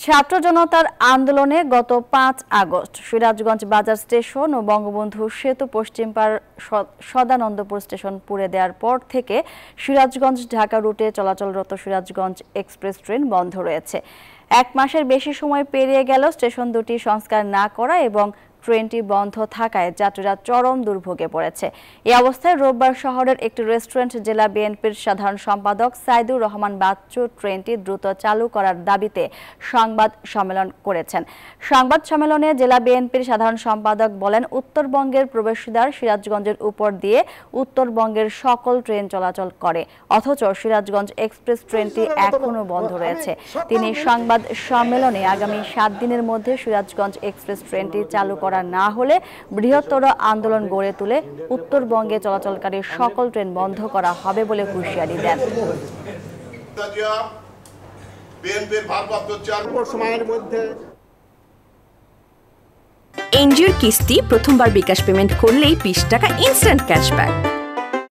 ছাত্র জনতার আন্দোলনে গত ৫ আগস্ট সিরাজগঞ্জ বাজার স্টেশন ও বঙ্গবন্ধু সেতু পশ্চিমপাড় সদানন্দপুর স্টেশন পুড়ে দেওয়ার পর থেকে সিরাজগঞ্জ ঢাকা রুটে চলাচলরত সিরাজগঞ্জ এক্সপ্রেস ট্রেন বন্ধ রয়েছে। ১ মাসের বেশি সময় পেরিয়ে গেল স্টেশন দুটি সংস্কার না করা এবং ট্রেনটি বন্ধ থাকায় যাত্রীরা চরম দুর্ভোগে পড়েছে। এই অবস্থায় রোববার শহরের একটি রেস্টুরেন্ট জেলা বিএনপির সাধারণ সম্পাদক সাইদুর রহমান বাচ্চু ট্রেনটি দ্রুত চালু করার দাবিতে সংবাদ সম্মেলন করেছেন। সংবাদ সম্মেলনে জেলা বিএনপির সাধারণ সম্পাদক বলেন, উত্তরবঙ্গের প্রবেশদ্বার সিরাজগঞ্জের উপর দিয়ে উত্তরবঙ্গের সকল ট্রেন চলাচল করে, অথচ সিরাজগঞ্জ এক্সপ্রেস ট্রেনটি এখনও বন্ধ রয়েছে। তিনি সংবাদ সম্মেলনে আগামী 7 দিনের মধ্যে সিরাজগঞ্জ এক্সপ্রেস ট্রেনটি চালু করা না হলে বৃহত্তর আন্দোলন গড়ে তুলে উত্তরবঙ্গে চলাচলকারী সকল ট্রেন বন্ধ করা হবে বলে হুঁশিয়ারি দেন। এনজিওর কিস্তি প্রথমবার বিকাশ পেমেন্ট করলেই 20 টাকা ইনস্ট্যান্ট ক্যাশব্যাক।